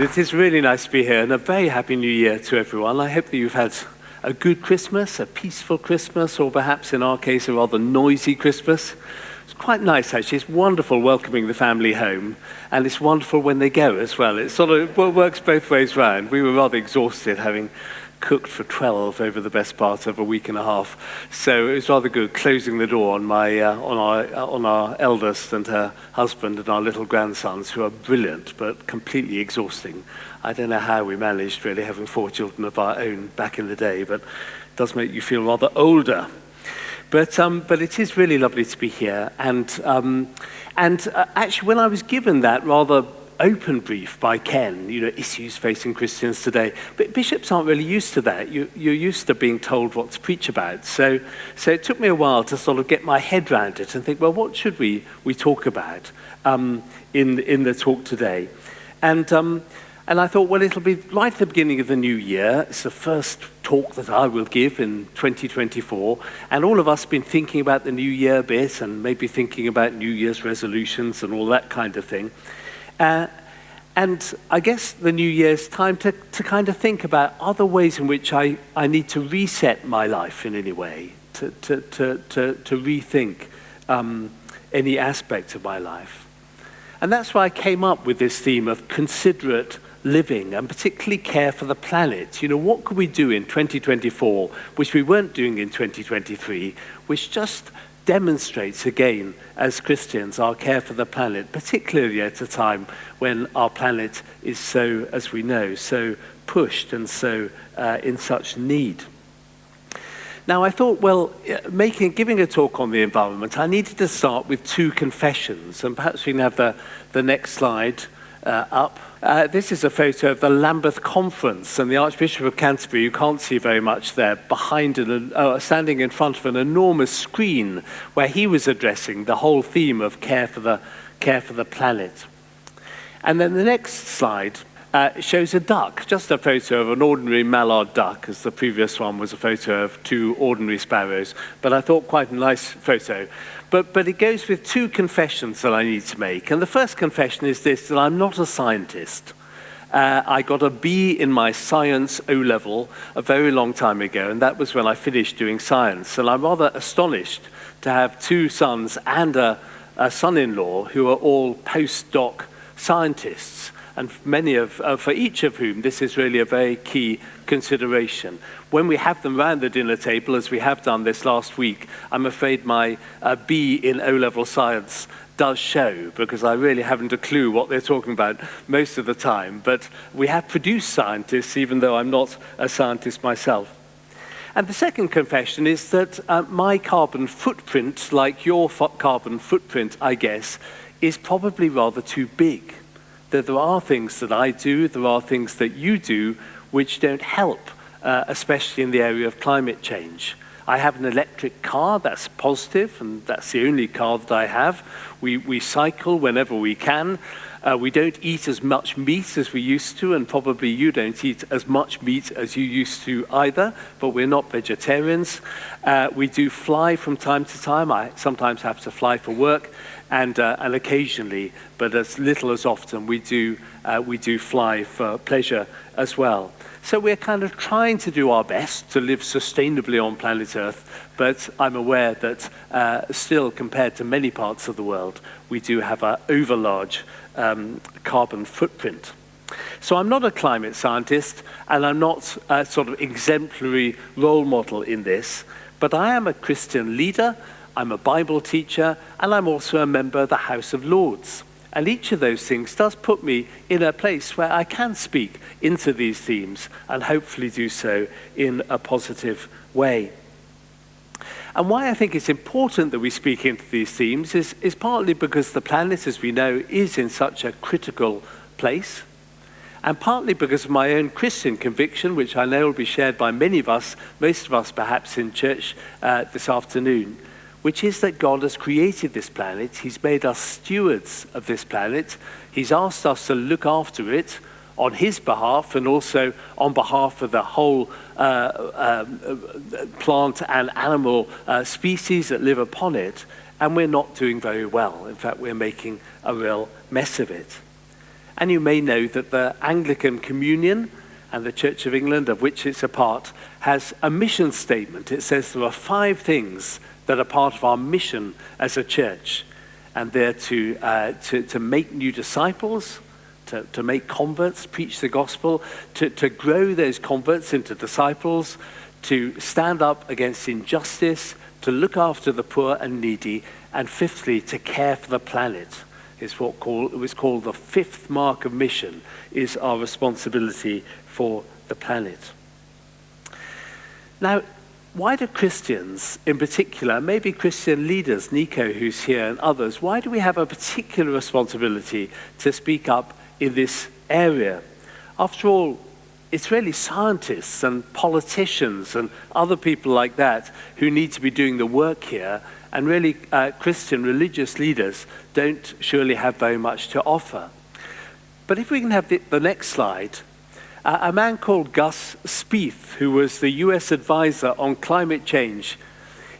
It is really nice to be here, and a very happy new year to everyone. I hope that you've had a good Christmas, a peaceful Christmas, or perhaps in our case a rather noisy Christmas. It's quite nice actually. It's wonderful welcoming the family home, and it's wonderful when they go as well. It sort of works both ways round. We were rather exhausted having cooked for 12 over the best part of a week and a half, so it was rather good closing the door on our eldest and her husband and our little grandsons, who are brilliant but completely exhausting. I don't know how we managed really having 4 children of our own back in the day, but it does make you feel rather older. But it is really lovely to be here, and actually when I was given that rather open brief by Ken, issues facing Christians today. But bishops aren't really used to that. You're used to being told what to preach about. So it took me a while to sort of get my head around it and think, well, what should we talk about in the talk today? And I thought, well, it'll be right at the beginning of the new year. It's the first talk that I will give in 2024. And all of us have been thinking about the new year a bit, and maybe thinking about New Year's resolutions and all that kind of thing. And I guess the new year's time to kind of think about other ways in which I need to reset my life in any way, to rethink any aspect of my life. And that's why I came up with this theme of considerate living, and particularly care for the planet. What could we do in 2024, which we weren't doing in 2023, which just demonstrates again, as Christians, our care for the planet, particularly at a time when our planet is so, as we know, so pushed and so in such need. Now, I thought, well, giving a talk on the environment, I needed to start with 2 confessions, and perhaps we can have the next slide up. This is a photo of the Lambeth Conference, and the Archbishop of Canterbury, you can't see very much there, standing in front of an enormous screen where he was addressing the whole theme of care for the planet. And then the next slide shows a duck, just a photo of an ordinary mallard duck, as the previous one was a photo of 2 ordinary sparrows, but I thought quite a nice photo. But it goes with 2 confessions that I need to make. And the first confession is this, that I'm not a scientist. I got a B in my science O-level a very long time ago, and that was when I finished doing science. And I'm rather astonished to have 2 sons and a son-in-law who are all postdoc scientists, and for each of whom this is really a very key consideration. When we have them round the dinner table, as we have done this last week, I'm afraid my B in O-level science does show, because I really haven't a clue what they're talking about most of the time. But we have produced scientists, even though I'm not a scientist myself. And the second confession is that my carbon footprint, like your carbon footprint, I guess, is probably rather too big. That there are things that I do, there are things that you do, which don't help, especially in the area of climate change. I have an electric car, that's positive, and that's the only car that I have. We cycle whenever we can. We don't eat as much meat as we used to, and probably you don't eat as much meat as you used to either, but we're not vegetarians. We do fly from time to time. I sometimes have to fly for work, and occasionally, but as little as often, we do fly for pleasure as well. So we're kind of trying to do our best to live sustainably on planet Earth, but I'm aware that still, compared to many parts of the world, we do have an overlarge carbon footprint. So I'm not a climate scientist, and I'm not a sort of exemplary role model in this, but I am a Christian leader, I'm a Bible teacher, and I'm also a member of the House of Lords. And each of those things does put me in a place where I can speak into these themes, and hopefully do so in a positive way. And why I think it's important that we speak into these themes is partly because the planet, as we know, is in such a critical place, and partly because of my own Christian conviction, which I know will be shared by many of us, most of us perhaps in church this afternoon, which is that God has created this planet. He's made us stewards of this planet. He's asked us to look after it on his behalf, and also on behalf of the whole plant and animal species that live upon it, and we're not doing very well. In fact, we're making a real mess of it. And you may know that the Anglican Communion and the Church of England, of which it's a part, has a mission statement. It says there are 5 things that are part of our mission as a church. And they're to make new disciples, to make converts, preach the gospel, to grow those converts into disciples, to stand up against injustice, to look after the poor and needy, and 5thly, to care for the planet. Is what it was called the 5th mark of mission, is our responsibility for the planet. Now, why do Christians in particular, maybe Christian leaders, Nico who's here and others, why do we have a particular responsibility to speak up in this area? After all, it's really scientists and politicians and other people like that who need to be doing the work here, and really Christian religious leaders don't surely have very much to offer. But if we can have the next slide, a man called Gus Spieth, who was the US advisor on climate change,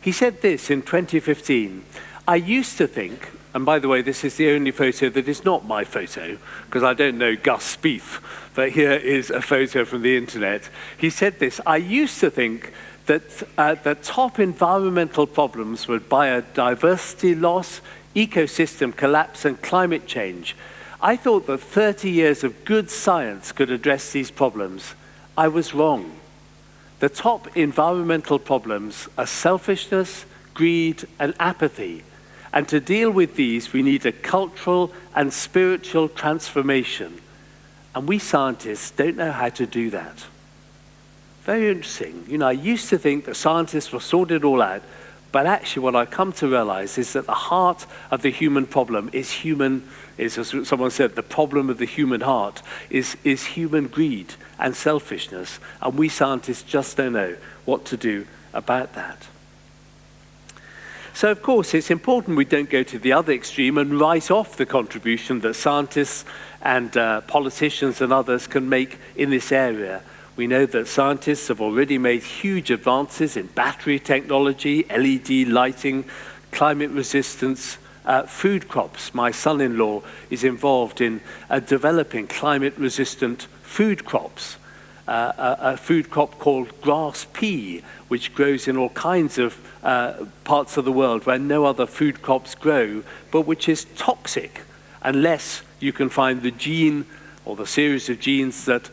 he said this in 2015, "I used to think," and by the way, this is the only photo that is not my photo, because I don't know Gus Spieth, but here is a photo from the internet. He said this, "I used to think that the top environmental problems were biodiversity loss, ecosystem collapse, and climate change. I thought that 30 years of good science could address these problems. I was wrong. The top environmental problems are selfishness, greed, and apathy. And to deal with these, we need a cultural and spiritual transformation. And we scientists don't know how to do that." Very interesting. You know, I used to think that scientists will sort it all out, but actually what I've come to realize is that the heart of the human problem is as someone said, the problem of the human heart is human greed and selfishness, and we scientists just don't know what to do about that. So, of course, it's important we don't go to the other extreme and write off the contribution that scientists and politicians and others can make in this area. We know that scientists have already made huge advances in battery technology, LED lighting, climate resistance, food crops. My son-in-law is involved in developing climate-resistant food crops. A food crop called grass pea, which grows in all kinds of parts of the world where no other food crops grow, but which is toxic unless you can find the gene or the series of genes that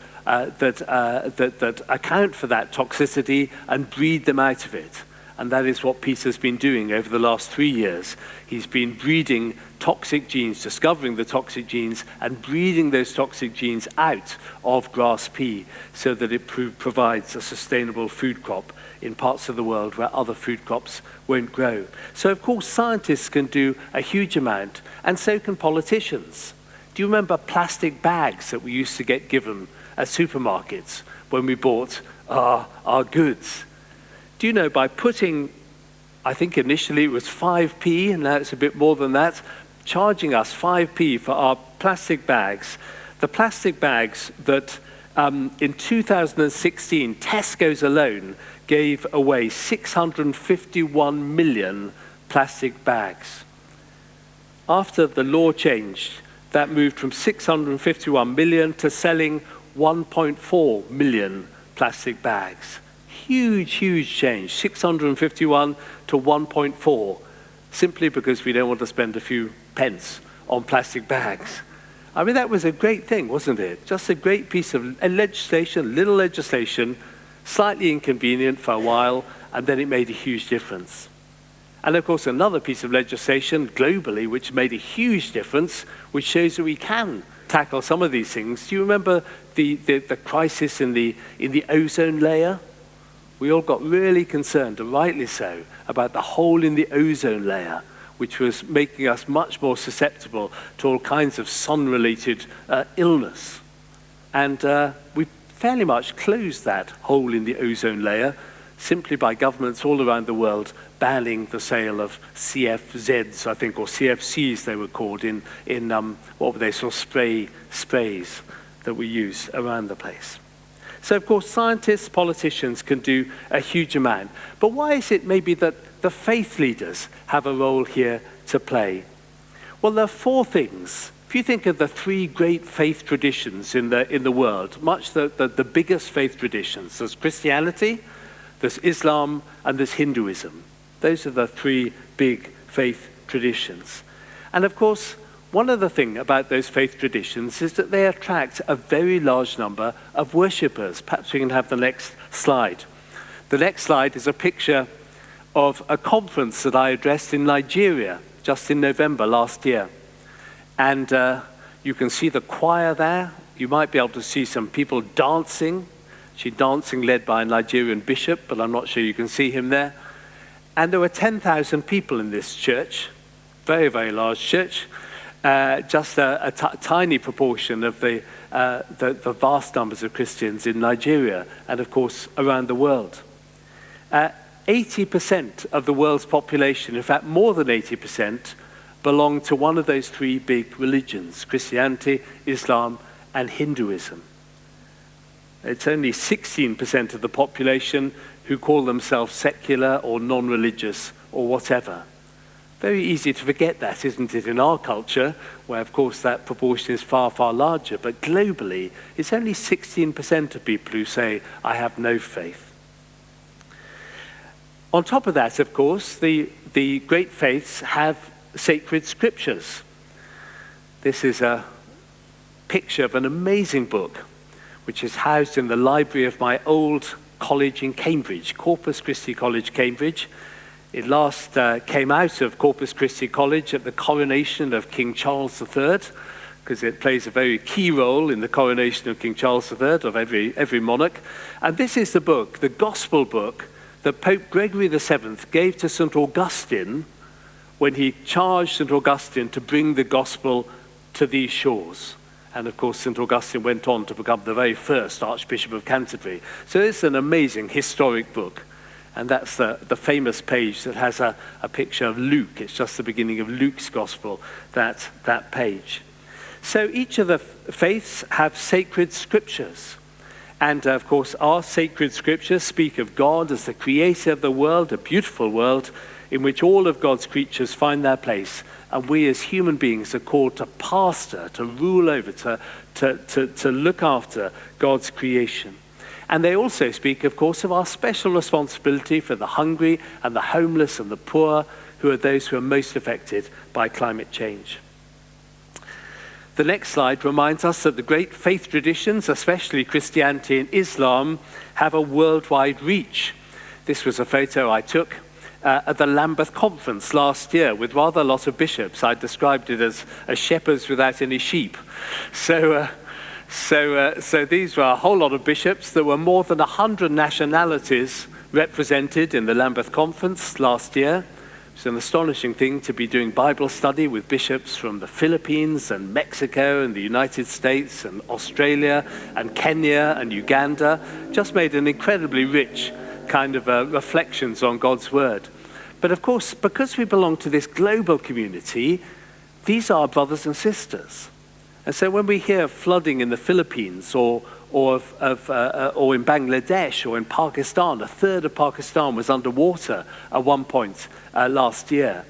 account for that toxicity and breed them out of it. And that is what Peter's been doing over the last 3 years. He's been breeding toxic genes, discovering the toxic genes, and breeding those toxic genes out of grass pea so that it provides a sustainable food crop in parts of the world where other food crops won't grow. So, of course, scientists can do a huge amount, and so can politicians. Do you remember plastic bags that we used to get given at supermarkets when we bought our goods? Do you know, by putting, I think initially it was 5p, and now it's a bit more than that, charging us 5p for our plastic bags, the plastic bags that in 2016, Tesco's alone gave away 651 million plastic bags. After the law changed, that moved from 651 million to selling 1.4 million plastic bags. Huge, huge change, 651 to 1.4, simply because we don't want to spend a few pence on plastic bags. I mean, that was a great thing, wasn't it? Just a great piece of legislation, little legislation, slightly inconvenient for a while, and then it made a huge difference. And of course, another piece of legislation globally, which made a huge difference, which shows that we can tackle some of these things. Do you remember the crisis in the ozone layer? We all got really concerned, and rightly so, about the hole in the ozone layer, which was making us much more susceptible to all kinds of sun-related illness. And we fairly much closed that hole in the ozone layer simply by governments all around the world banning the sale of CFZs, I think, or CFCs they were called, in what were they, sort of sprays that we use around the place. So, of course, scientists, politicians can do a huge amount. But why is it maybe that the faith leaders have a role here to play? Well, there are 4 things If you think of the three great faith traditions in the world, much the biggest faith traditions, there's Christianity, there's Islam, and there's Hinduism. Those are the three big faith traditions. And of course, one other thing about those faith traditions is that they attract a very large number of worshippers. Perhaps we can have the next slide. The next slide is a picture of a conference that I addressed in Nigeria just in November last year. And you can see the choir there. You might be able to see some people dancing. Actually dancing led by a Nigerian bishop, but I'm not sure you can see him there. And there were 10,000 people in this church, very, very large church, just a tiny proportion of the vast numbers of Christians in Nigeria and, of course, around the world. 80% of the world's population, in fact, more than 80%, belong to one of those three big religions, Christianity, Islam, and Hinduism. It's only 16% of the population who call themselves secular or non-religious or whatever. Very easy to forget that, isn't it, in our culture, where, of course, that proportion is far, far larger. But globally, it's only 16% of people who say, I have no faith. On top of that, of course, the great faiths have sacred scriptures. This is a picture of an amazing book, which is housed in the library of my old college in Cambridge, Corpus Christi College, Cambridge. It last came out of Corpus Christi College at the coronation of King Charles III, because it plays a very key role in the coronation of King Charles III, of every monarch. And this is the book, the gospel book, that Pope Gregory VII gave to St. Augustine when he charged St. Augustine to bring the gospel to these shores. And of course, St. Augustine went on to become the very first Archbishop of Canterbury. So it's an amazing historic book. And that's the famous page that has a picture of Luke. It's just the beginning of Luke's gospel, that page. So each of the faiths have sacred scriptures. And of course, our sacred scriptures speak of God as the creator of the world, a beautiful world in which all of God's creatures find their place. And we as human beings are called to pastor, to rule over, to look after God's creation. And they also speak, of course, of our special responsibility for the hungry and the homeless and the poor, who are those who are most affected by climate change. The next slide reminds us that the great faith traditions, especially Christianity and Islam, have a worldwide reach. This was a photo I took at the Lambeth conference last year with rather a lot of bishops. I described it as shepherds without any sheep. So these were a whole lot of bishops. There were more than 100 nationalities represented in the Lambeth conference last year. It's an astonishing thing to be doing Bible study with bishops from the Philippines and Mexico and the United States and Australia and Kenya and Uganda. Just made an incredibly rich kind of reflections on God's word. But of course, because we belong to this global community, these are brothers and sisters. And so when we hear of flooding in the Philippines or in Bangladesh or in Pakistan, a third of Pakistan was underwater at one point last year.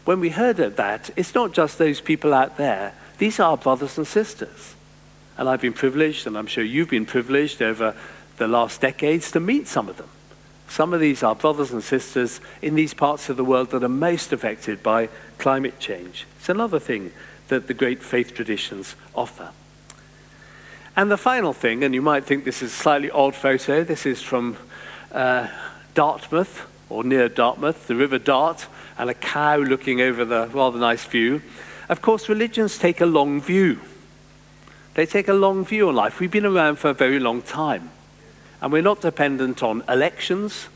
When we heard of that, it's not just those people out there. These are brothers and sisters. And I've been privileged, and I'm sure you've been privileged over the last decades to meet some of them. Some of these are brothers and sisters in these parts of the world that are most affected by climate change. It's another thing that the great faith traditions offer. And the final thing, and you might think this is a slightly odd photo, this is from Dartmouth, or near Dartmouth, the River Dart, and a cow looking over the rather nice view. Of course, religions take a long view. They take a long view on life. We've been around for a very long time. And we're not dependent on elections.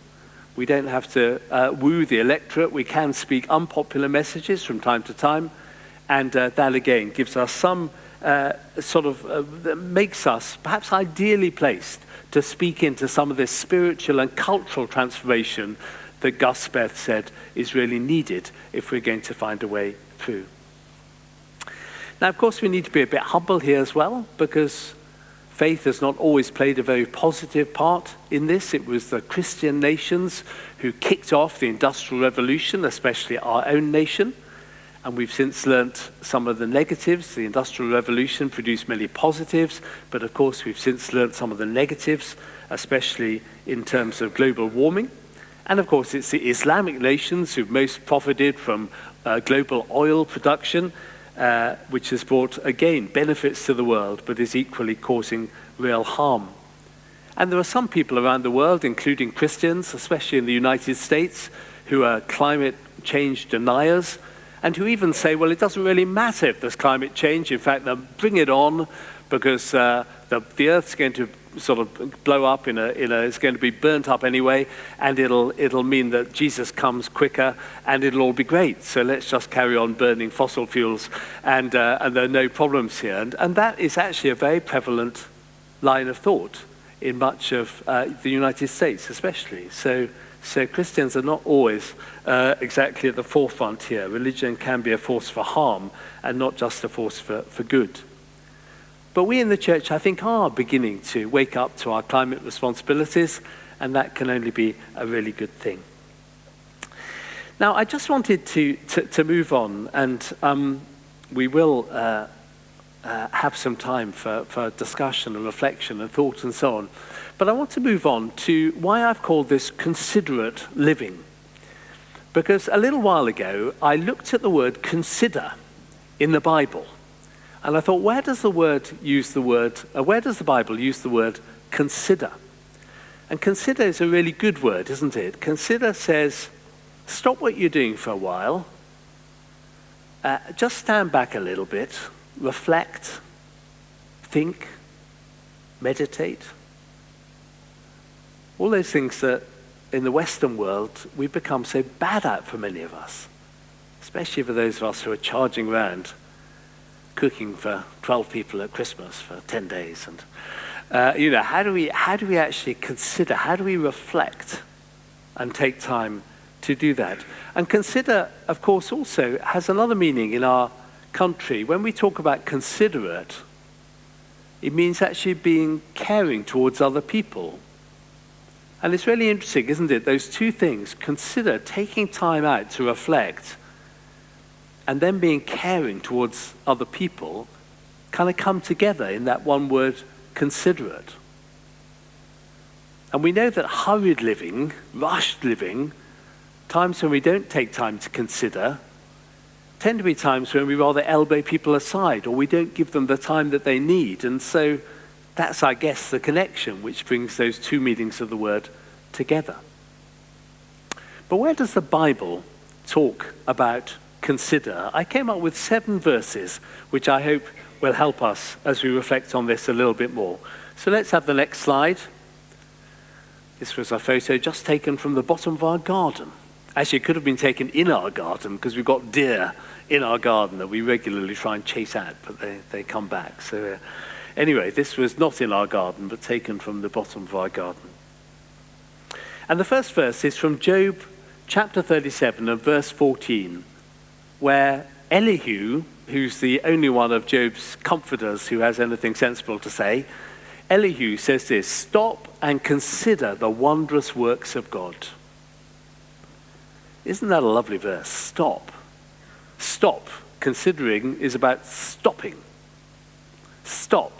We don't have to woo the electorate. We can speak unpopular messages from time to time. And that, again, gives us some that makes us perhaps ideally placed to speak into some of this spiritual and cultural transformation that Gus Beth said is really needed if we're going to find a way through. Now, of course, we need to be a bit humble here as well, because faith has not always played a very positive part in this. It was the Christian nations who kicked off the Industrial Revolution, especially our own nation. And we've since learnt some of the negatives. The Industrial Revolution produced many positives, but of course we've since learnt some of the negatives, especially in terms of global warming. And of course it's the Islamic nations who've most profited from global oil production, which has brought, again, benefits to the world, but is equally causing real harm. And there are some people around the world, including Christians, especially in the United States, who are climate change deniers, and who even say, well, it doesn't really matter if there's climate change. In fact, they'll bring it on because the Earth's going to sort of blow up it's going to be burnt up anyway, and it'll mean that Jesus comes quicker, and it'll all be great. So let's just carry on burning fossil fuels, and there are no problems here. And that is actually a very prevalent line of thought in much of the United States, especially. So Christians are not always exactly at the forefront here. Religion can be a force for harm and not just a force for good. But we in the church, I think, are beginning to wake up to our climate responsibilities, and that can only be a really good thing. Now, I just wanted to move on, and we will have some time for discussion and reflection and thought and so on. But I want to move on to why I've called this considerate living. Because a little while ago, I looked at the word consider in the Bible. And I thought, where does the Bible use the word consider? And consider is a really good word, isn't it? Consider says, stop what you're doing for a while, just stand back a little bit, reflect, think, meditate. All those things that in the Western world we've become so bad at for many of us, especially for those of us who are charging around cooking for 12 people at Christmas for 10 days. And how do we actually consider, how do we reflect and take time to do that? And consider, of course, also has another meaning in our country. When we talk about considerate, it means actually being caring towards other people. And it's really interesting, isn't it? Those two things, consider, taking time out to reflect, and then being caring towards other people, kind of come together in that one word, considerate. And we know that hurried living, rushed living, times when we don't take time to consider, tend to be times when we rather elbow people aside, or we don't give them the time that they need. And so that's, I guess, the connection which brings those two meanings of the word together. But where does the Bible talk about consider? I came up with 7 verses, which I hope will help us as we reflect on this a little bit more. So let's have the next slide. This was a photo just taken from the bottom of our garden. Actually, it could have been taken in our garden because we've got deer in our garden that we regularly try and chase out, but they come back. So anyway, this was not in our garden, but taken from the bottom of our garden. And the first verse is from Job chapter 37 and verse 14, where Elihu, who's the only one of Job's comforters who has anything sensible to say, Elihu says this: stop and consider the wondrous works of God. Isn't that a lovely verse? Stop. Stop. Considering is about stopping. Stop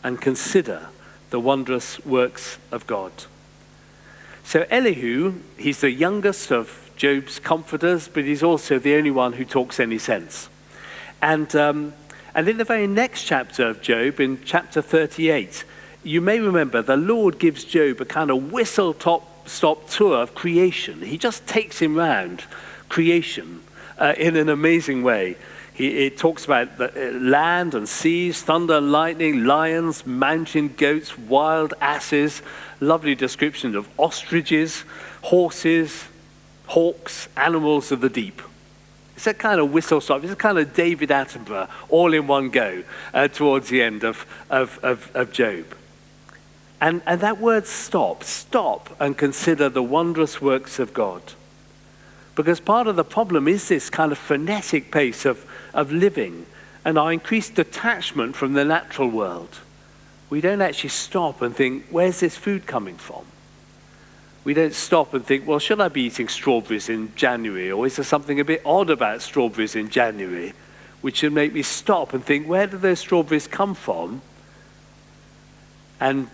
and consider the wondrous works of God. So Elihu, he's the youngest of Job's comforters, but he's also the only one who talks any sense. And in the very next chapter of Job, in chapter 38, you may remember the Lord gives Job a kind of whistle-stop tour of creation. He just takes him round creation in an amazing way. It talks about the land and seas, thunder and lightning, lions, mountain goats, wild asses, lovely description of ostriches, horses, hawks, animals of the deep. It's a kind of whistle-stop. It's a kind of David Attenborough, all in one go, towards the end of Job. And that word stop and consider the wondrous works of God. Because part of the problem is this kind of frenetic pace of living and our increased detachment from the natural world. We don't actually stop and think, where's this food coming from? we don't stop and think, well, should I be eating strawberries in January? Or is there something a bit odd about strawberries in January, which should make me stop and think, where did those strawberries come from? And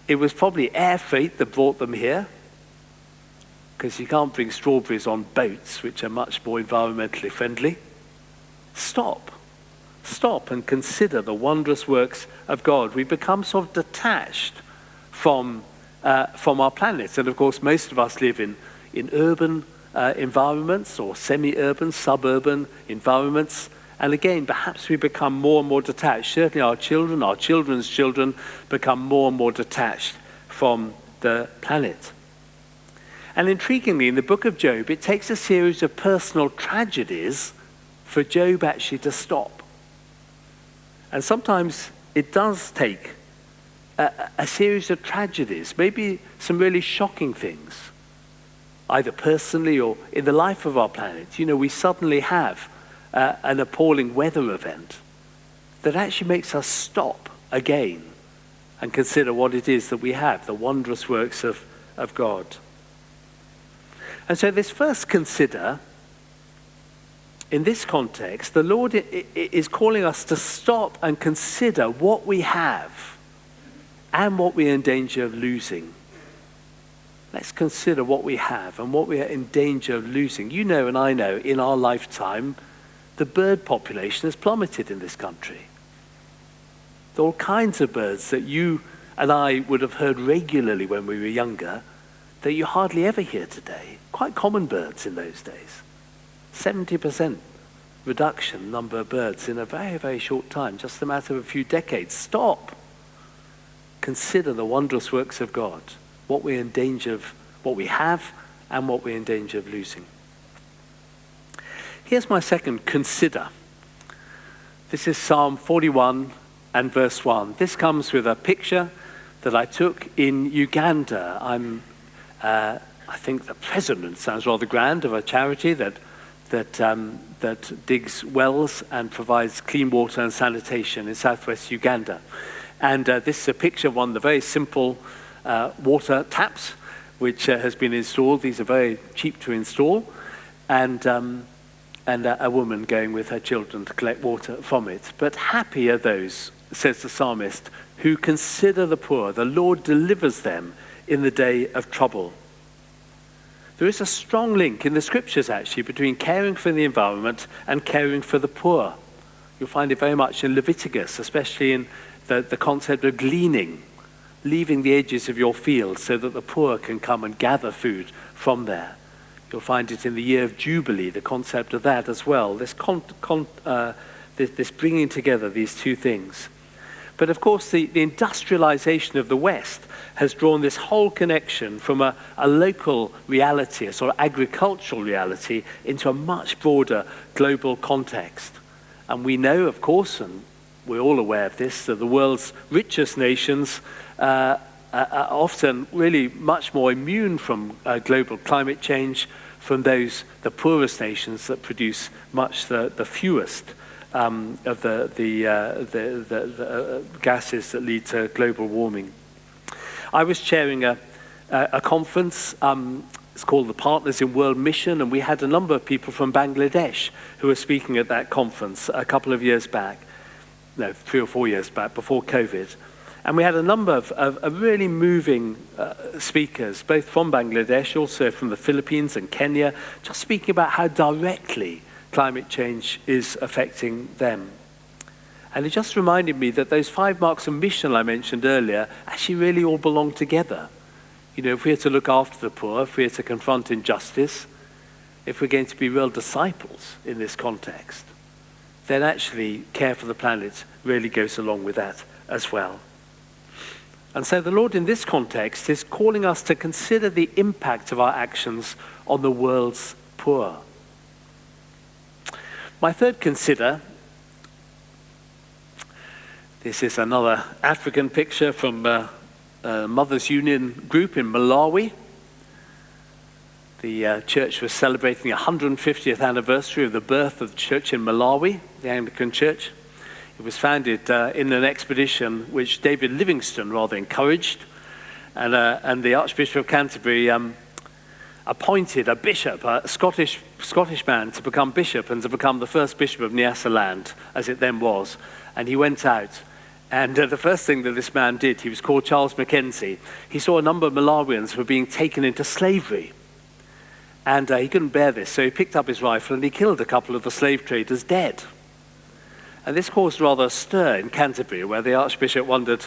it was probably air freight that brought them here, because you can't bring strawberries on boats, which are much more environmentally friendly. Stop and consider the wondrous works of God. We become sort of detached from our planet. And of course, most of us live in urban environments or semi-urban, suburban environments. And again, perhaps we become more and more detached. Certainly our children, our children's children become more and more detached from the planet. And intriguingly, in the book of Job, it takes a series of personal tragedies for Job actually to stop. And sometimes it does take a series of tragedies, maybe some really shocking things, either personally or in the life of our planet. You know, we suddenly have an appalling weather event that actually makes us stop again and consider what it is that we have, the wondrous works of God. And so this first consider, in this context, the Lord is calling us to stop and consider what we have and what we are in danger of losing. Let's consider what we have and what we are in danger of losing. You know, and I know, in our lifetime, the bird population has plummeted in this country. There are all kinds of birds that you and I would have heard regularly when we were younger that you hardly ever hear today. Quite common birds in those days. 70% reduction number of birds in a very, very short time, just a matter of a few decades. Stop. Consider the wondrous works of God, what we're in danger of, what we have and what we're in danger of losing. Here's my second consider. This is Psalm 41 and verse 1. This comes with a picture that I took in Uganda. I think the president, sounds rather grand, of a charity that digs wells and provides clean water and sanitation in southwest Uganda. And this is a picture of one of the very simple water taps which has been installed. These are very cheap to install. And a woman going with her children to collect water from it. But happy are those, says the psalmist, who consider the poor. The Lord delivers them in the day of trouble. There is a strong link in the scriptures, actually, between caring for the environment and caring for the poor. You'll find it very much in Leviticus, especially in the concept of gleaning, leaving the edges of your field so that the poor can come and gather food from there. You'll find it in the year of Jubilee, the concept of that as well, this bringing together these two things. But of course, the industrialization of the West has drawn this whole connection from a local reality, a sort of agricultural reality, into a much broader global context. And we know, of course, and we're all aware of this, that the world's richest nations are often really much more immune from global climate change from the poorest nations that produce much the fewest of the gases that lead to global warming. I was chairing a conference. It's called the Partners in World Mission, and we had a number of people from Bangladesh who were speaking at that conference a couple of years back, 3 or 4 years back, before COVID. And we had a number of really moving speakers, both from Bangladesh, also from the Philippines and Kenya, just speaking about how directly climate change is affecting them. And it just reminded me that those 5 marks of mission I mentioned earlier actually really all belong together. You know, if we're to look after the poor, if we're to confront injustice, if we're going to be real disciples in this context, then actually care for the planet really goes along with that as well. And so the Lord in this context is calling us to consider the impact of our actions on the world's poor. My third consider, this is another African picture from Mothers Union group in Malawi. The church was celebrating the 150th anniversary of the birth of the church in Malawi, the Anglican Church. It was founded in an expedition which David Livingstone rather encouraged. and the Archbishop of Canterbury appointed a bishop, a Scottish man, to become bishop and to become the first bishop of Nyasaland, as it then was. And he went out. And the first thing that this man did, he was called Charles Mackenzie, he saw a number of Malawians who were being taken into slavery. And he couldn't bear this, so he picked up his rifle and he killed a couple of the slave traders dead. And this caused rather a stir in Canterbury, where the Archbishop wondered,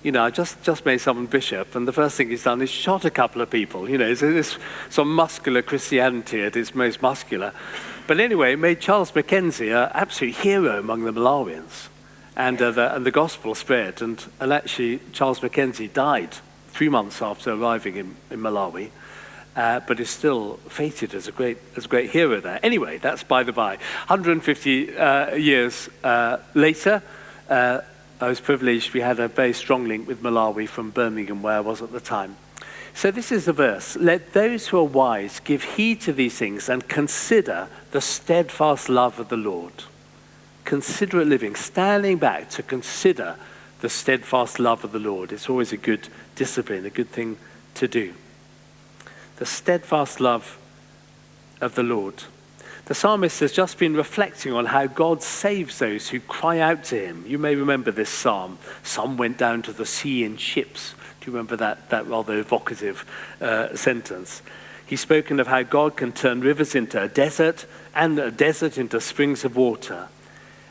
I just made someone bishop, and the first thing he's done is shot a couple of people. So this sort of muscular Christianity at its most muscular. But anyway, it made Charles Mackenzie an absolute hero among the Malawians. And the gospel spread, and actually Charles Mackenzie died 3 months after arriving in Malawi, but is still feted as a great hero there. Anyway, that's by the by. 150 years later, I was privileged. We had a very strong link with Malawi from Birmingham, where I was at the time. So this is the verse. Let those who are wise give heed to these things and consider the steadfast love of the Lord. Considerate living, standing back to consider the steadfast love of the Lord. It's always a good discipline, a good thing to do. The steadfast love of the Lord. The psalmist has just been reflecting on how God saves those who cry out to him. You may remember this psalm. Some went down to the sea in ships. Do you remember that rather evocative sentence? He's spoken of how God can turn rivers into a desert and a desert into springs of water.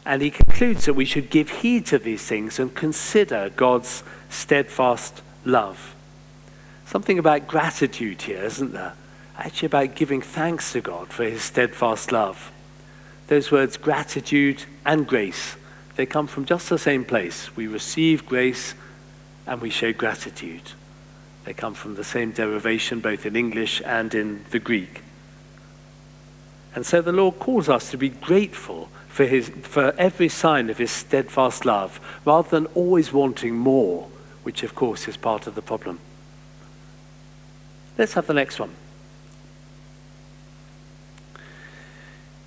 And he concludes that we should give heed to these things and consider God's steadfast love. Something about gratitude here, isn't there? Actually about giving thanks to God for his steadfast love. Those words, gratitude and grace, they come from just the same place. We receive grace and we show gratitude. They come from the same derivation, both in English and in the Greek. And so the Lord calls us to be grateful for every sign of his steadfast love, rather than always wanting more, which of course is part of the problem. Let's have the next one.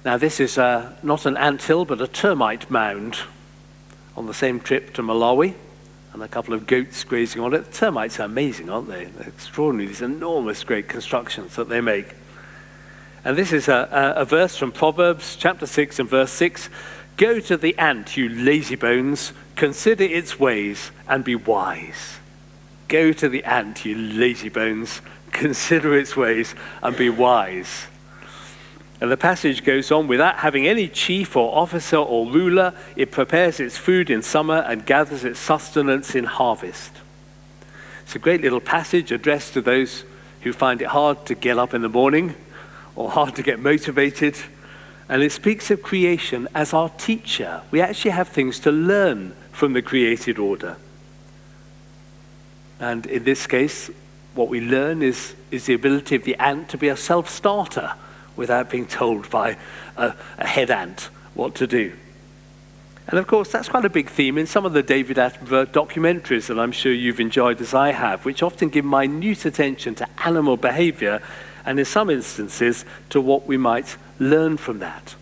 Now this is not an anthill, but a termite mound on the same trip to Malawi, and a couple of goats grazing on it. Termites are amazing, aren't they? They're extraordinary, these enormous great constructions that they make. And this is a verse from Proverbs chapter 6 and verse 6. Go to the ant, you lazy bones, consider its ways and be wise. Go to the ant, you lazy bones, consider its ways and be wise. And the passage goes on, without having any chief or officer or ruler, it prepares its food in summer and gathers its sustenance in harvest. It's a great little passage addressed to those who find it hard to get up in the morning, or hard to get motivated. And it speaks of creation as our teacher. We actually have things to learn from the created order. And in this case, what we learn is the ability of the ant to be a self-starter without being told by a head ant what to do. And of course, that's quite a big theme in some of the David Attenborough documentaries that I'm sure you've enjoyed as I have, which often give minute attention to animal behavior, and in some instances, to what we might learn from that.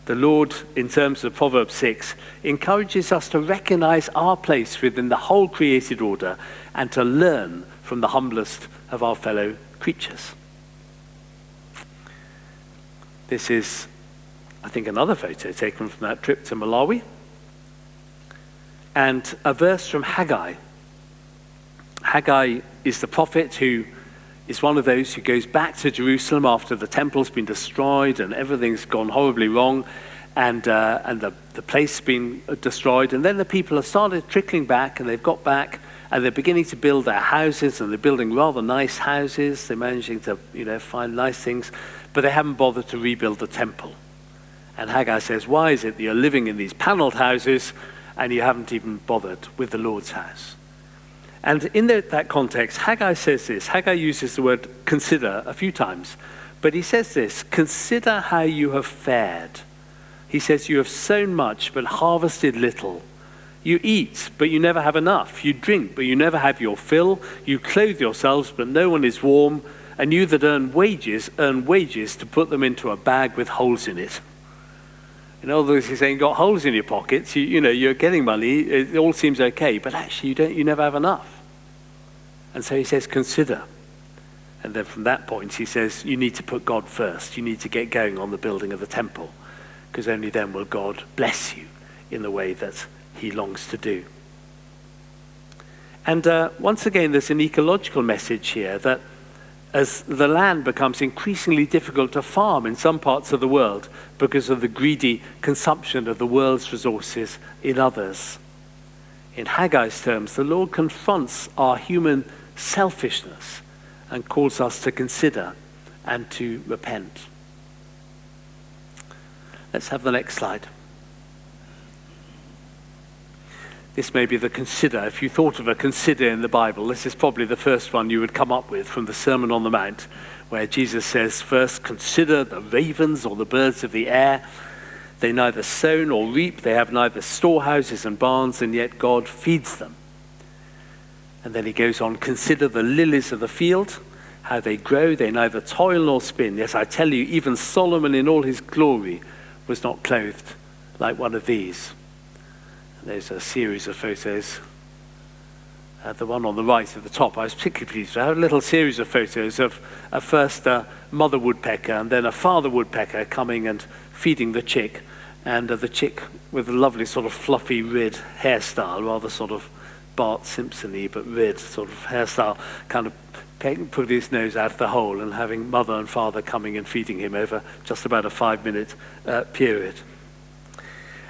The Lord, in terms of Proverbs 6, encourages us to recognize our place within the whole created order and to learn from the humblest of our fellow creatures. This is, I think, another photo taken from that trip to Malawi. And a verse from Hagi. Hagi is the prophet who is one of those who goes back to Jerusalem after the temple's been destroyed and everything's gone horribly wrong, and the place been destroyed. And then the people have started trickling back, and they've got back, and they're beginning to build their houses, and they're building rather nice houses. They're managing to, find nice things, but they haven't bothered to rebuild the temple. And Haggai says, why is it that you're living in these paneled houses and you haven't even bothered with the Lord's house? And in that context, Haggai says this. Haggai uses the word consider a few times, but he says this: consider how you have fared. He says, you have sown much but harvested little. You eat, but you never have enough. You drink, but you never have your fill. You clothe yourselves, but no one is warm. And you that earn wages to put them into a bag with holes in it. In other words, he's saying, you've got holes in your pockets, you're getting money, it all seems okay, but actually you never have enough. And so he says, consider. And then from that point, he says, you need to put God first. You need to get going on the building of the temple, because only then will God bless you in the way that he longs to do. And once again, there's an ecological message here that as the land becomes increasingly difficult to farm in some parts of the world because of the greedy consumption of the world's resources in others, in Haggai's terms, the Lord confronts our human selfishness and calls us to consider and to repent. Let's have the next slide. This may be the consider. If you thought of a consider in the Bible, this is probably the first one you would come up with from the Sermon on the Mount, where Jesus says, first, consider the ravens or the birds of the air. They neither sow nor reap. They have neither storehouses and barns, and yet God feeds them. And then he goes on, consider the lilies of the field, how they grow. They neither toil nor spin. Yes, I tell you, even Solomon in all his glory was not clothed like one of these. And there's a series of photos. The one on the right at the top, I was particularly pleased. I have a little series of photos of first a mother woodpecker and then a father woodpecker coming and feeding the chick. And the chick with a lovely sort of fluffy red hairstyle, rather sort of Bart Simpson-y, but red sort of hairstyle, kind of putting his nose out of the hole and having mother and father coming and feeding him over just about a 5-minute period.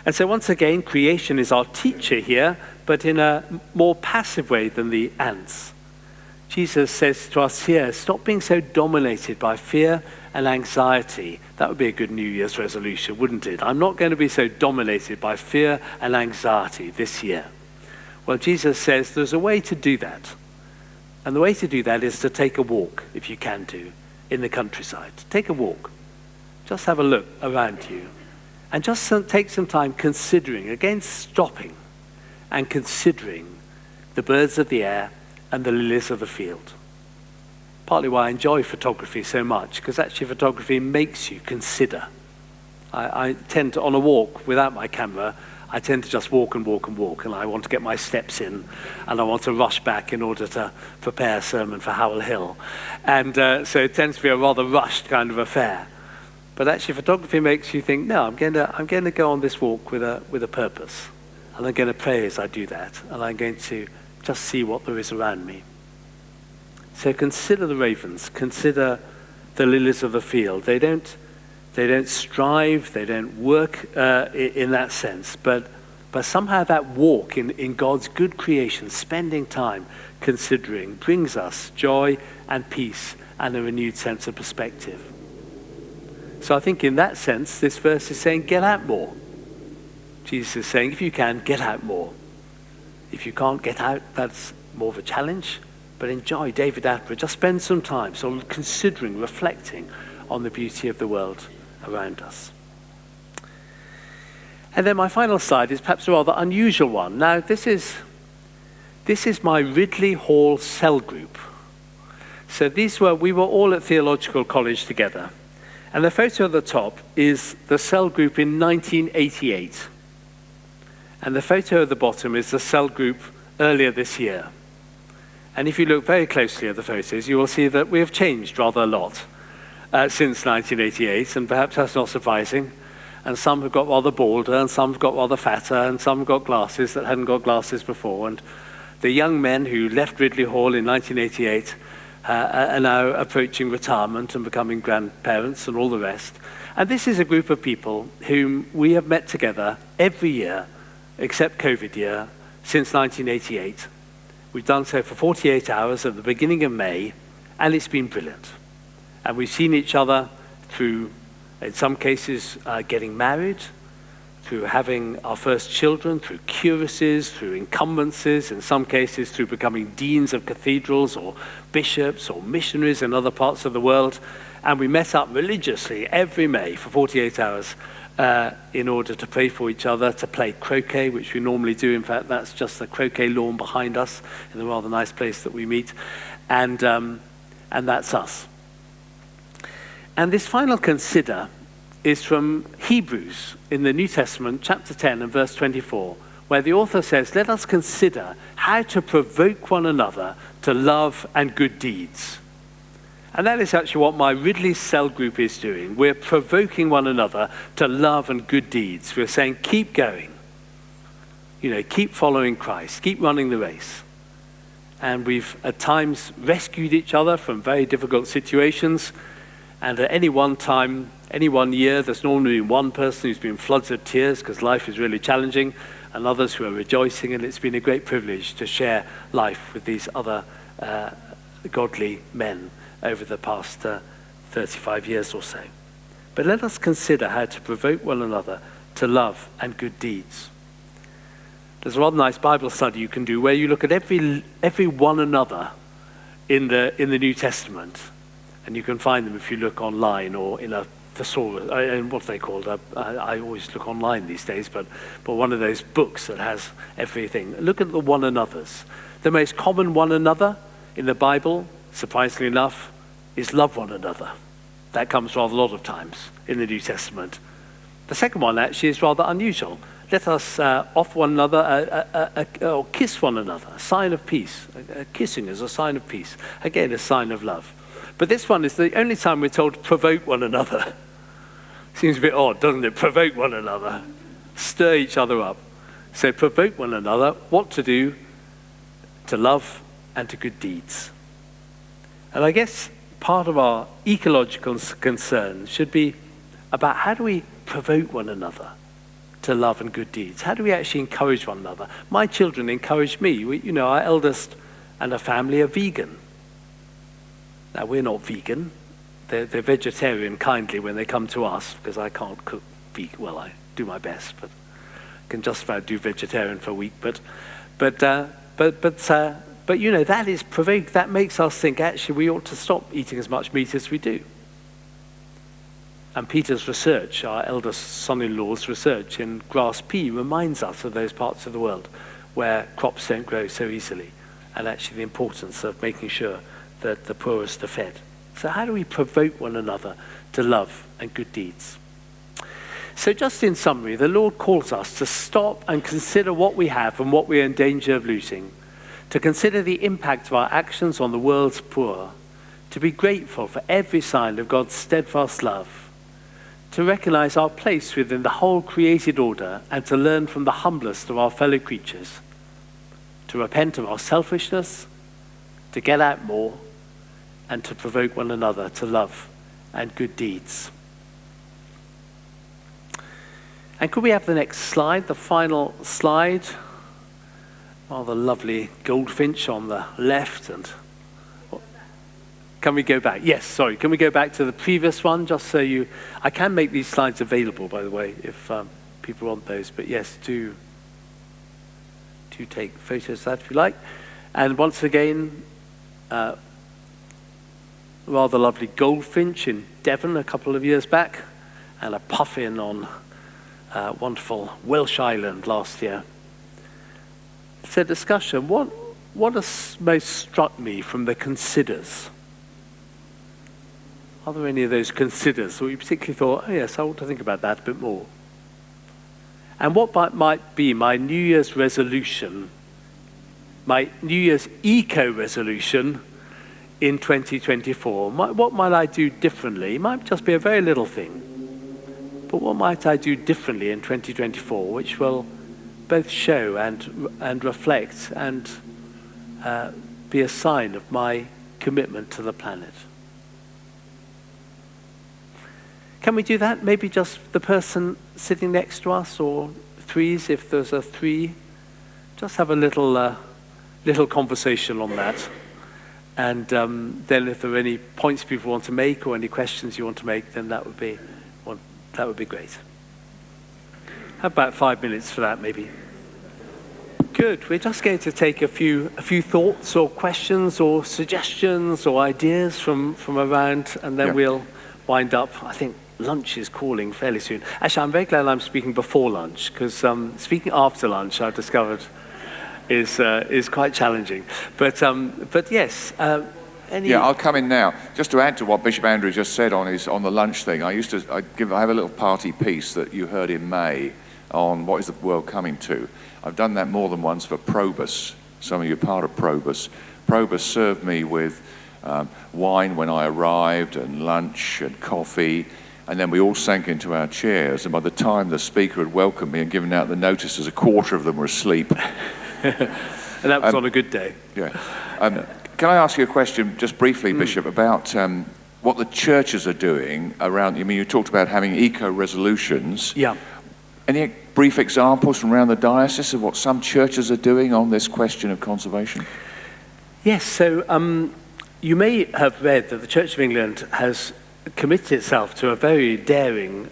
And so once again, creation is our teacher here, but in a more passive way than the ants. Jesus says to us here, stop being so dominated by fear and anxiety. That would be a good New Year's resolution, wouldn't it? I'm not going to be so dominated by fear and anxiety this year. Well, Jesus says there's a way to do that. And the way to do that is to take a walk, if you can do, in the countryside. Take a walk. Just have a look around you. And just take some time considering, again stopping and considering the birds of the air and the lilies of the field. Partly why I enjoy photography so much, because actually photography makes you consider. I tend to, on a walk without my camera, I tend to just walk and walk and walk, and I want to get my steps in, and I want to rush back in order to prepare a sermon for Howell Hill. And so it tends to be a rather rushed kind of affair. But actually photography makes you think, no, I'm going to go on this walk with a purpose. And I'm going to pray as I do that, and I'm going to just see what there is around me. So consider the ravens, consider the lilies of the field. They don't strive, they don't work in that sense, but somehow that walk in God's good creation, spending time considering, brings us joy and peace and a renewed sense of perspective. So I think in that sense, this verse is saying, get out more. Jesus is saying, if you can, get out more. If you can't get out, that's more of a challenge, but enjoy David Attenborough. Just spend some time sort of considering, reflecting on the beauty of the world around us. And then my final slide is perhaps a rather unusual one. Now, this is my Ridley Hall cell group. So we were all at theological college together. And the photo at the top is the cell group in 1988. And the photo at the bottom is the cell group earlier this year. And if you look very closely at the photos, you will see that we have changed rather a lot since 1988, and perhaps that's not surprising. And some have got rather balder, and some have got rather fatter, and some have got glasses that hadn't got glasses before. And the young men who left Ridley Hall in 1988 are now approaching retirement and becoming grandparents and all the rest. And this is a group of people whom we have met together every year, except COVID year, since 1988. We've done so for 48 hours at the beginning of May, and it's been brilliant. And we've seen each other through, in some cases, getting married, through having our first children, through curacies, through incumbencies, in some cases through becoming deans of cathedrals or bishops or missionaries in other parts of the world. And we met up religiously every May for 48 hours in order to pray for each other, to play croquet, which we normally do. In fact, that's just the croquet lawn behind us in the rather nice place that we meet. And that's us. And this final consider is from Hebrews in the New Testament, chapter 10 and verse 24, where the author says, let us consider how to provoke one another to love and good deeds. And that is actually what my Ridley cell group is doing. We're provoking one another to love and good deeds. We're saying, keep going. Keep following Christ. Keep running the race. And we've at times rescued each other from very difficult situations. And at any one time, any one year, there's normally one person who's been floods of tears because life is really challenging, and others who are rejoicing. And it's been a great privilege to share life with these other godly men over the past 35 years or so. But let us consider how to provoke one another to love and good deeds. There's a rather nice Bible study you can do where you look at every one another in the New Testament, and you can find them if you look online or in a thesaurus, what are they called? I always look online these days, but one of those books that has everything. Look at the one another's. The most common one another in the Bible, surprisingly enough, is love one another. That comes rather a lot of times in the New Testament. The second one actually is rather unusual. Let us offer one another or kiss one another, a sign of peace. Kissing is a sign of peace. Again, a sign of love. But this one is the only time we're told to provoke one another. Seems a bit odd, doesn't it? Provoke one another. Stir each other up. So provoke one another, what to do, to love and to good deeds. And I guess part of our ecological concern should be about how do we provoke one another to love and good deeds? How do we actually encourage one another? My children encourage me. Our eldest and her family are vegan. Now, we're not vegan. They're vegetarian kindly when they come to us, because I can't cook vegan. Well, I do my best, but I can just about do vegetarian for a week. But that is provoke. That makes us think, actually, we ought to stop eating as much meat as we do. And Peter's research, our eldest son-in-law's research in grass pea, reminds us of those parts of the world where crops don't grow so easily, and actually the importance of making sure that the poorest are fed. So how do we provoke one another to love and good deeds? So just in summary, the Lord calls us to stop and consider what we have and what we are in danger of losing, to consider the impact of our actions on the world's poor, to be grateful for every sign of God's steadfast love, to recognize our place within the whole created order, and to learn from the humblest of our fellow creatures, to repent of our selfishness, to get out more, and to provoke one another to love and good deeds. And could we have the next slide, the final slide? Rather lovely Goldfinch on the left. And can we go back? Yes, sorry. Can we go back to the previous one, just so I can make these slides available, by the way, if people want those. But yes, do take photos of that if you like. And once again, rather lovely Goldfinch in Devon a couple of years back, and a puffin on wonderful Welsh Island last year. It's a discussion. What has most struck me from the considers? Are there any of those considers where you particularly thought, oh yes, I ought to think about that a bit more? And what might be my New Year's resolution, my New Year's eco-resolution in 2024? What might I do differently? It might just be a very little thing. But what might I do differently in 2024, which will both show and reflect and be a sign of my commitment to the planet? Can we do that? Maybe just the person sitting next to us, or threes, if there's a three. Just have a little conversation on that. And then if there are any points people want to make or any questions you want to make, then that would be great. Have about 5 minutes for that, maybe. Good. We're just going to take a few thoughts or questions or suggestions or ideas from around, and then we'll wind up. I think lunch is calling fairly soon. Actually, I'm very glad I'm speaking before lunch, because speaking after lunch, I've discovered, is quite challenging. But yes. I'll come in now. Just to add to what Bishop Andrew just said on the lunch thing, I have a little party piece that you heard in May on what is the world coming to. I've done that more than once for Proverbs. Some of you are part of Proverbs. Proverbs served me with wine when I arrived, and lunch and coffee, and then we all sank into our chairs, and by the time the speaker had welcomed me and given out the notices, a quarter of them were asleep. And that was on a good day. Yeah. Can I ask you a question, just briefly, Bishop, about what the churches are doing around? I mean, you talked about having eco-resolutions. Yeah. Any brief examples from around the diocese of what some churches are doing on this question of conservation? Yes, so you may have read that the Church of England has committed itself to a very daring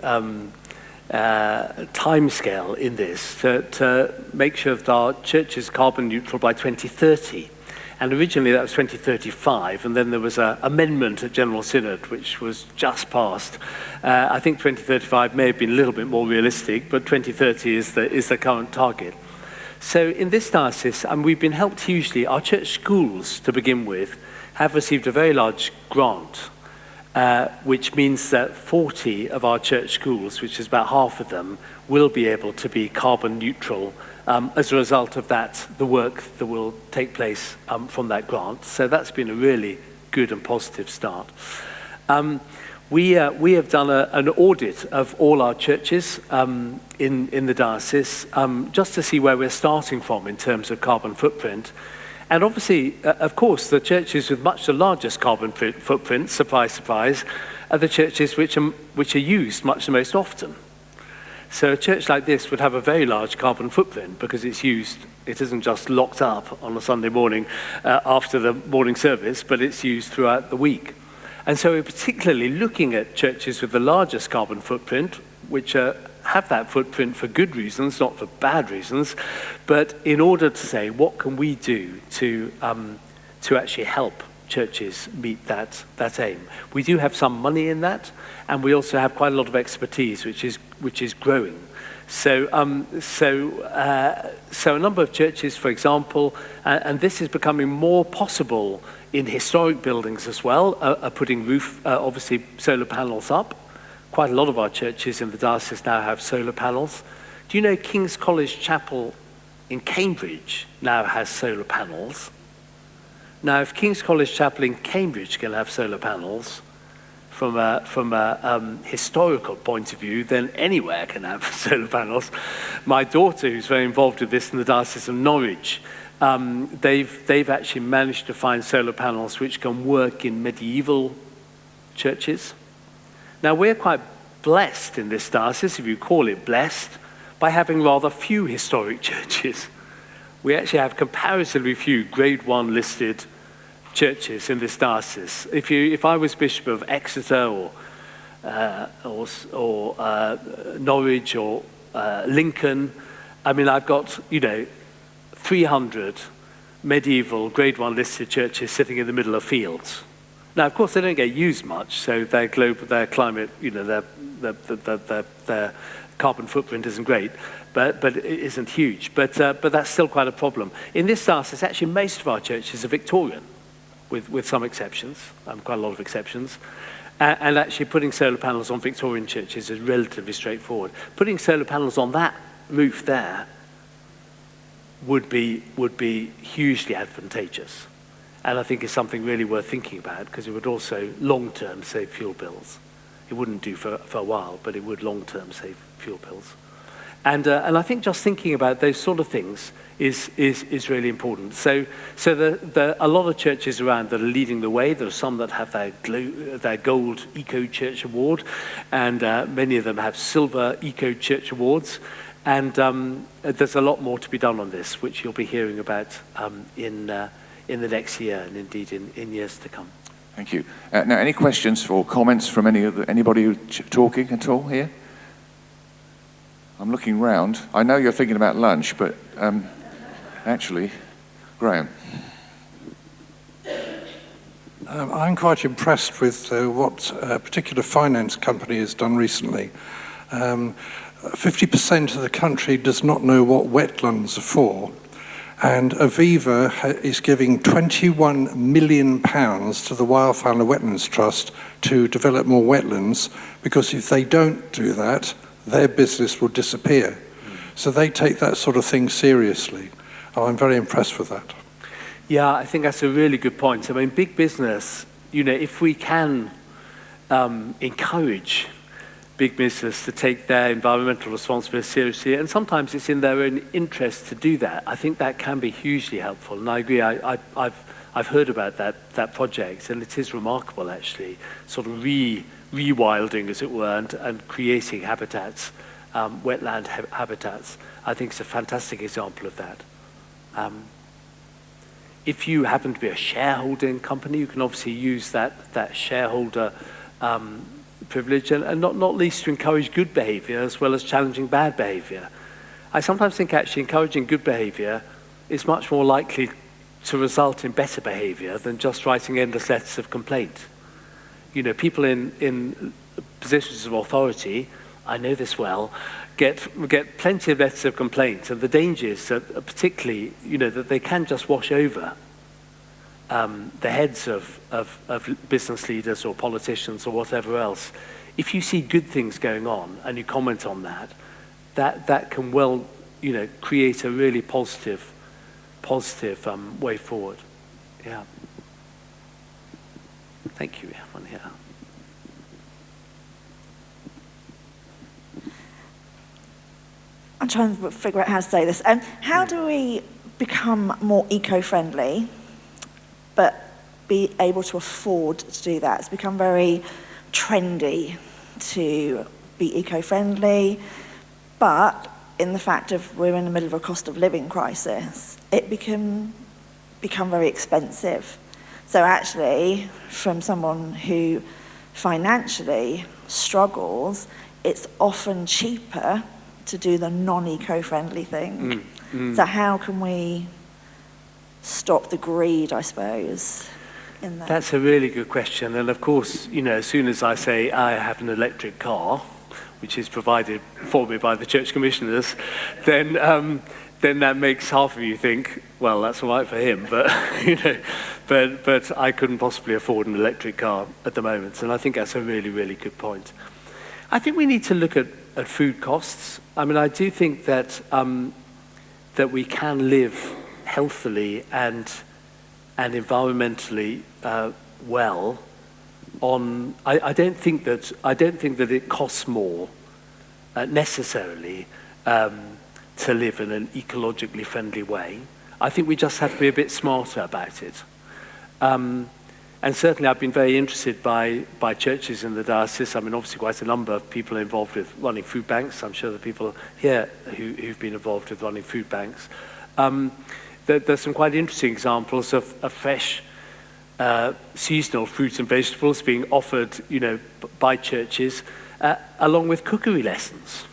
timescale in this, to make sure that our church is carbon neutral by 2030. And originally that was 2035, and then there was an amendment at General Synod, which was just passed. I think 2035 may have been a little bit more realistic, but 2030 is the current target. So in this diocese, we've been helped hugely. Our church schools, to begin with, have received a very large grant, which means that 40 of our church schools, which is about half of them, will be able to be carbon neutral as a result of that, the work that will take place from that grant. So that's been a really good and positive start. We have done an audit of all our churches in the diocese, just to see where we're starting from in terms of carbon footprint. And obviously, of course, the churches with much the largest carbon footprint, surprise, surprise, are the churches which are used much the most often. So a church like this would have a very large carbon footprint because it's used, it isn't just locked up on a Sunday morning after the morning service, but it's used throughout the week. And so we're particularly looking at churches with the largest carbon footprint, which have that footprint for good reasons, not for bad reasons, but in order to say, what can we do to actually help churches meet that aim? We do have some money in that, and we also have quite a lot of expertise, which is growing. So a number of churches, for example, and this is becoming more possible in historic buildings as well, are putting obviously solar panels up. Quite a lot of our churches in the diocese now have solar panels. Do you know King's College Chapel in Cambridge now has solar panels? Now, if King's College Chapel in Cambridge can have solar panels, from a historical point of view, then anywhere can have solar panels. My daughter, who's very involved with this in the Diocese of Norwich, they've actually managed to find solar panels which can work in medieval churches. Now, we're quite blessed in this diocese, if you call it blessed, by having rather few historic churches. We actually have comparatively few Grade 1 listed churches in this diocese. If I was Bishop of Exeter or Norwich or Lincoln, I mean, I've got 300 medieval Grade 1 listed churches sitting in the middle of fields. Now, of course, they don't get used much, so their climate, their carbon footprint isn't great, but it isn't huge. But that's still quite a problem. In this diocese, actually, most of our churches are Victorian, with some exceptions, quite a lot of exceptions. And actually, putting solar panels on Victorian churches is relatively straightforward. Putting solar panels on that roof there would be hugely advantageous. And I think it's something really worth thinking about, because it would also long-term save fuel bills. It wouldn't do for a while, but it would long-term save fuel bills. And I think just thinking about those sort of things is really important. So there are a lot of churches around that are leading the way. There are some that have their Gold Eco Church Award, and many of them have Silver Eco Church Awards. And there's a lot more to be done on this, which you'll be hearing about in the next year, and indeed in years to come. Thank you. Now, any questions or comments from anybody who's talking at all here? I'm looking round. I know you're thinking about lunch, but actually, Graham. I'm quite impressed with what a particular finance company has done recently. 50% of the country does not know what wetlands are for. And Aviva is giving £21 million to the Wildfowl Wetlands Trust to develop more wetlands, because if they don't do that, their business will disappear. So they take that sort of thing seriously. And I'm very impressed with that. Yeah, I think that's a really good point. I mean, big business, if we can encourage big business to take their environmental responsibility seriously, and sometimes it's in their own interest to do that, I think that can be hugely helpful. And I agree, I've heard about that project, and it is remarkable, actually, sort of rewilding, as it were, and creating habitats, wetland habitats. I think it's a fantastic example of that. If you happen to be a shareholding company, you can obviously use that shareholder privilege, and not least to encourage good behavior as well as challenging bad behavior. I sometimes think actually encouraging good behavior is much more likely to result in better behavior than just writing endless letters of complaint. People in positions of authority, I know this well, get plenty of letters of complaint, and the danger is that particularly, that they can just wash over the heads of business leaders or politicians or whatever else. If you see good things going on and you comment on that can well, create a really positive way forward. Yeah. Thank you. Yeah, one here. I'm trying to figure out how to say this. How do we become more eco-friendly, but be able to afford to do that? It's become very trendy to be eco-friendly, but in the fact of we're in the middle of a cost of living crisis, it become very expensive. So actually, from someone who financially struggles, it's often cheaper to do the non-eco-friendly thing. So how can we stop the greed, I suppose, in that? That's a really good question. And of course, as soon as I say I have an electric car, which is provided for me by the church commissioners, then that makes half of you think, well, that's all right for him, but but I couldn't possibly afford an electric car at the moment. And I think that's a really, really good point. I think we need to look at food costs. I mean, I do think that that we can live healthily and environmentally well on. I don't think that it costs more necessarily to live in an ecologically friendly way. I think we just have to be a bit smarter about it. And certainly I've been very interested by churches in the diocese. I mean, obviously quite a number of people involved with running food banks. I'm sure the people here who've been involved with running food banks. There's some quite interesting examples of fresh seasonal fruits and vegetables being offered, by churches, along with cookery lessons.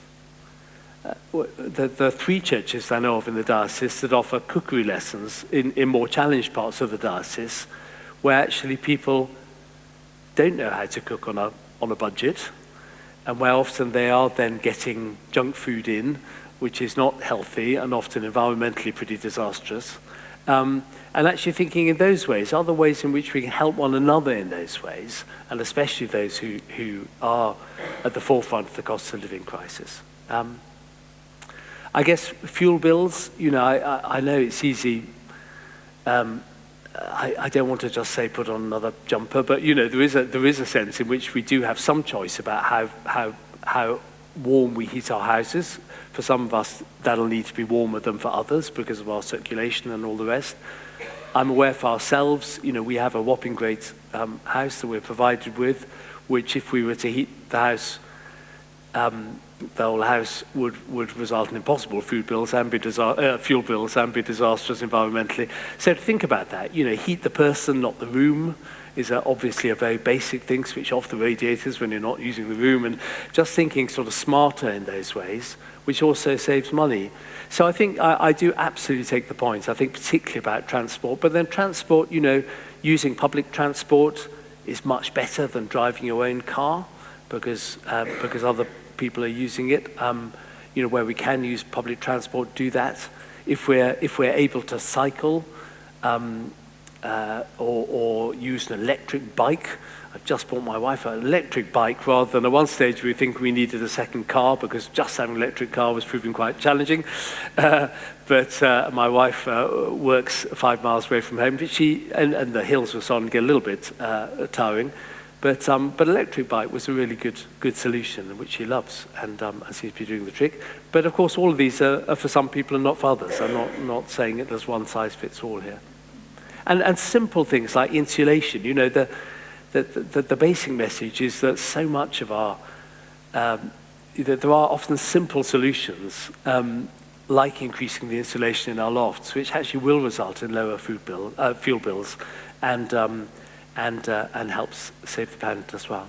There are 3 churches I know of in the diocese that offer cookery lessons in more challenged parts of the diocese, where actually people don't know how to cook on a budget, and where often they are then getting junk food in, which is not healthy and often environmentally pretty disastrous. And actually thinking in those ways, other ways in which we can help one another in those ways, and especially those who are at the forefront of the cost of living crisis. I guess fuel bills, I know it's easy. I don't want to just say put on another jumper, but there is a sense in which we do have some choice about how warm we heat our houses. For some of us, that'll need to be warmer than for others because of our circulation and all the rest. I'm aware for ourselves, we have a whopping great house that we're provided with, which if we were to heat the house, the whole house would result in impossible fuel bills and be disastrous environmentally. So to think about that, heat the person, not the room, is obviously a very basic thing. Switch off the radiators when you're not using the room, and just thinking sort of smarter in those ways, which also saves money. So I think I do absolutely take the point. I think particularly about transport, but then transport, using public transport is much better than driving your own car because other people are using it. Where we can use public transport, do that. If we're able to cycle, or use an electric bike. I've just bought my wife an electric bike rather than at one stage we think we needed a second car because just having an electric car was proving quite challenging. But my wife works 5 miles away from home, but and the hills were starting to get a little bit tiring. But electric bike was a really good solution, which she loves, and seems to be doing the trick. But of course, all of these are for some people and not for others. I'm not saying it there's one size fits all here. And simple things like insulation. You know, the basic message is that so much of our that there are often simple solutions, like increasing the insulation in our lofts, which actually will result in lower fuel bills, and helps save the planet as well.